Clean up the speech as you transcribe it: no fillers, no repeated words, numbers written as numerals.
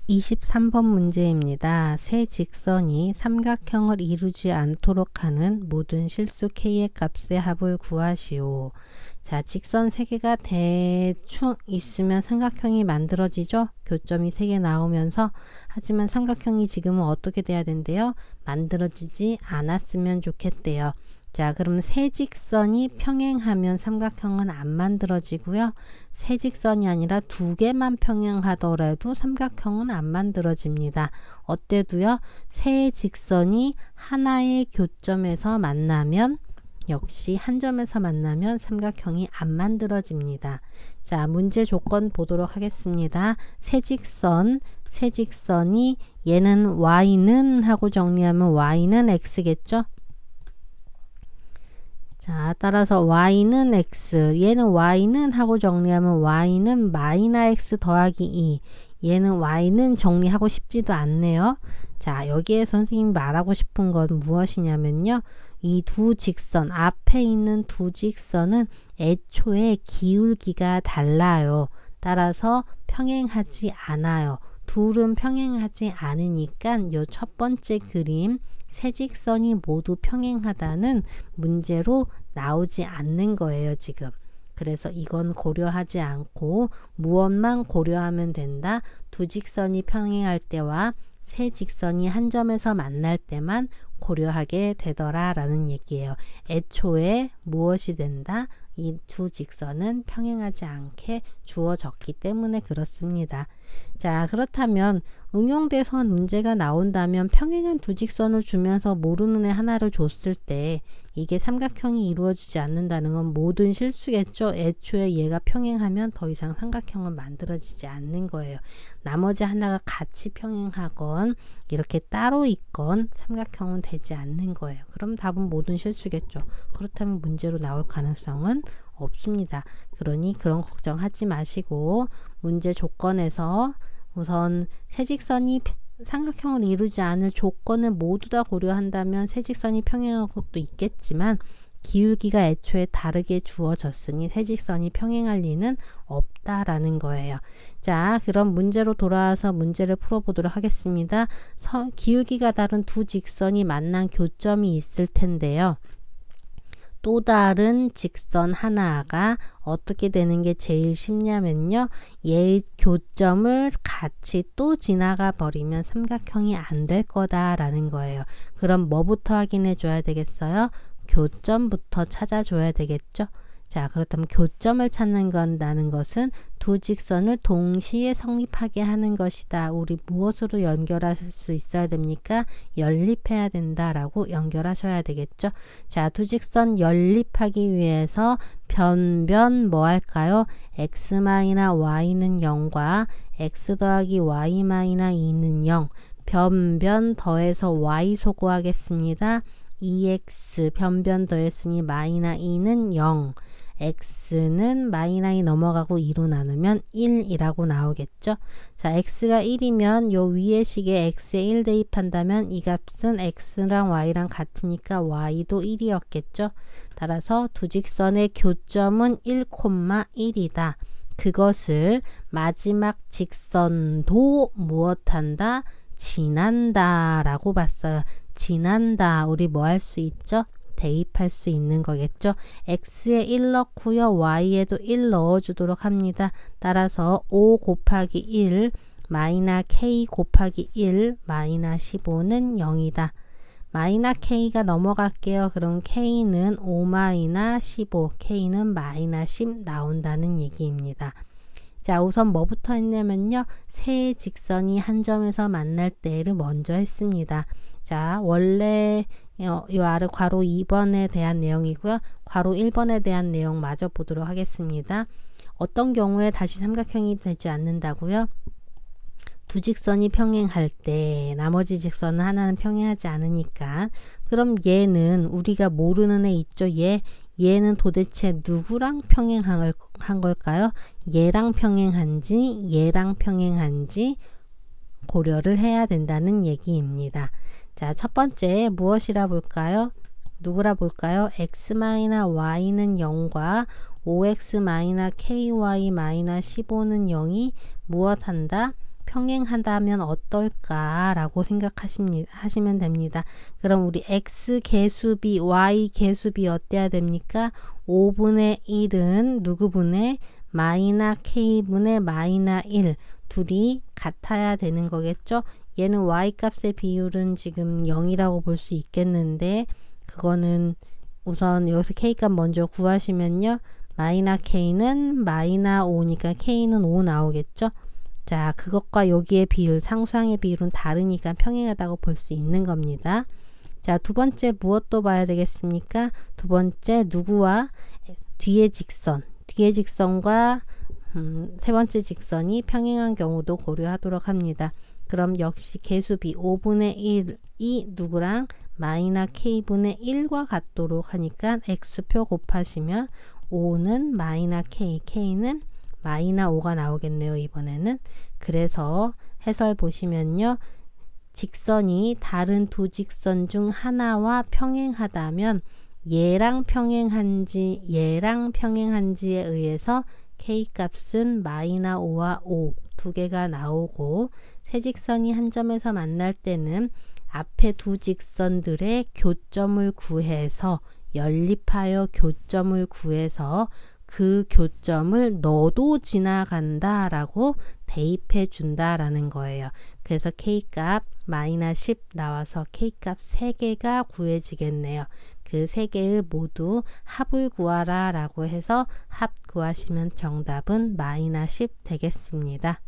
23번 문제입니다. 세 직선이 삼각형을 이루지 않도록 하는 모든 실수 k의 값의 합을 구하시오. 자, 직선 3개가 대충 있으면 삼각형이 만들어지죠? 교점이 3개 나오면서. 하지만 삼각형이 지금은 어떻게 돼야 된대요? 만들어지지 않았으면 좋겠대요. 자, 그럼 세 직선이 평행하면 삼각형은 안 만들어지고요. 세 직선이 아니라 2개만 평행하더라도 삼각형은 안 만들어집니다. 어때도요? 세 직선이 하나의 교점에서 만나면, 역시 한 점에서 만나면 삼각형이 안 만들어집니다. 자, 문제 조건 보도록 하겠습니다. 세 직선이 얘는 y는 하고 정리하면 y는 x겠죠? 자, 따라서 y는 x, 얘는 y는 하고 정리하면 y는 마이너 x 더하기 2. 얘는 y는 정리하고 싶지도 않네요. 자, 여기에 선생님이 말하고 싶은 건 무엇이냐면요. 이 두 직선, 앞에 있는 두 직선은 애초에 기울기가 달라요. 따라서 평행하지 않아요. 둘은 평행하지 않으니까 요 첫 번째 그림, 세 직선이 모두 평행하다는 문제로 나오지 않는 거예요, 지금. 그래서 이건 고려하지 않고 무엇만 고려하면 된다? 두 직선이 평행할 때와 세 직선이 한 점에서 만날 때만 고려하게 되더라 라는 얘기예요. 애초에 무엇이 된다? 이 두 직선은 평행하지 않게 주어졌기 때문에 그렇습니다. 자, 그렇다면 응용돼서 문제가 나온다면 평행한 두 직선을 주면서 모르는 애 하나를 줬을 때 이게 삼각형이 이루어지지 않는다는 건 모든 실수겠죠. 애초에 얘가 평행하면 더 이상 삼각형은 만들어지지 않는 거예요. 나머지 하나가 같이 평행하건 이렇게 따로 있건 삼각형은 되지 않는 거예요. 그럼 답은 모든 실수겠죠. 그렇다면 문제로 나올 가능성은 없습니다. 그러니 그런 걱정하지 마시고 문제 조건에서 우선 세직선이 삼각형을 이루지 않을 조건을 모두 다 고려한다면 세직선이 평행한 것도 있겠지만 기울기가 애초에 다르게 주어졌으니 세직선이 평행할 리는 없다라는 거예요. 자, 그럼 문제로 돌아와서 문제를 풀어보도록 하겠습니다. 기울기가 다른 두 직선이 만난 교점이 있을 텐데요. 또 다른 직선 하나가 어떻게 되는 게 제일 쉽냐면요. 얘 교점을 같이 또 지나가 버리면 삼각형이 안 될 거다라는 거예요. 그럼 뭐부터 확인해 줘야 되겠어요? 교점부터 찾아줘야 되겠죠? 자, 그렇다면 교점을 찾는 건다는 것은 두 직선을 동시에 성립하게 하는 것이다. 우리 무엇으로 연결할 수 있어야 됩니까? 연립해야 된다라고 연결하셔야 되겠죠. 자, 두 직선 연립하기 위해서 변변 뭐 할까요? x-y는 0과 x 더하기 y-2는 0. 변변 더해서 y 소구하겠습니다. 2x 변변 더했으니 마이너 2는 0. x는 마이너 2 넘어가고 2로 나누면 1이라고 나오겠죠. 자, x가 1이면 요 위에 식에 x에 1 대입한다면 이 값은 x랑 y랑 같으니까 y도 1이었겠죠. 따라서 두 직선의 교점은 1,1이다. 그것을 마지막 직선도 무엇한다? 지난다 라고 봤어요. 지난다. 우리 뭐 할 수 있죠? 대입할 수 있는 거겠죠. x에 1 넣고요. y에도 1 넣어주도록 합니다. 따라서 5 곱하기 1 마이너 k 곱하기 1 마이너 15는 0이다. 마이너 k가 넘어갈게요. 그럼 k는 5 마이너 15, k는 마이너 10 나온다는 얘기입니다. 자, 우선 뭐부터 했냐면요. 세 직선이 한 점에서 만날 때를 먼저 했습니다. 자, 원래 이 아래 괄호 2번에 대한 내용이고요. 괄호 1번에 대한 내용 마저 보도록 하겠습니다. 어떤 경우에 다시 삼각형이 되지 않는다고요? 두 직선이 평행할 때 나머지 직선은 하나는 평행하지 않으니까 그럼 얘는 우리가 모르는 애 있죠? 얘는 도대체 누구랑 평행한 걸까요? 얘랑 평행한지 얘랑 평행한지 고려를 해야 된다는 얘기입니다. 자, 첫 번째 무엇이라 볼까요? 누구라 볼까요? x-y는 0과 5x-ky-15는 0이 무엇한다? 평행하다면 어떨까라고 하시면 됩니다. 그럼 우리 x 개수비, y 개수비 어때야 됩니까? 5분의 1은 누구분의 마이너 k분의 마이너 1 둘이 같아야 되는 거겠죠? 얘는 y값의 비율은 지금 0이라고 볼 수 있겠는데 그거는 우선 여기서 k값 먼저 구하시면요. 마이너 k는 마이너 5니까 k는 5 나오겠죠? 자, 그것과 여기의 비율, 상수항의 비율은 다르니까 평행하다고 볼 수 있는 겁니다. 자, 두 번째 무엇도 봐야 되겠습니까? 두 번째 누구와 뒤의 직선과 세 번째 직선이 평행한 경우도 고려하도록 합니다. 그럼 역시 개수비 5분의 1이 누구랑 마이너 k분의 1과 같도록 하니까 x표 곱하시면 5는 마이너 k, k는 마이너 5가 나오겠네요. 이번에는. 그래서 해설 보시면요. 직선이 다른 두 직선 중 하나와 평행하다면 얘랑 평행한지에 의해서 k값은 마이너 5와 5 두 개가 나오고 세 직선이 한 점에서 만날 때는 앞에 두 직선들의 교점을 구해서 연립하여 교점을 구해서 그 교점을 너도 지나간다 라고 대입해 준다 라는 거예요. 그래서 k값 마이너 10 나와서 k값 3개가 구해지겠네요. 그 3개의 모두 합을 구하라 라고 해서 합 구하시면 정답은 마이너 10 되겠습니다.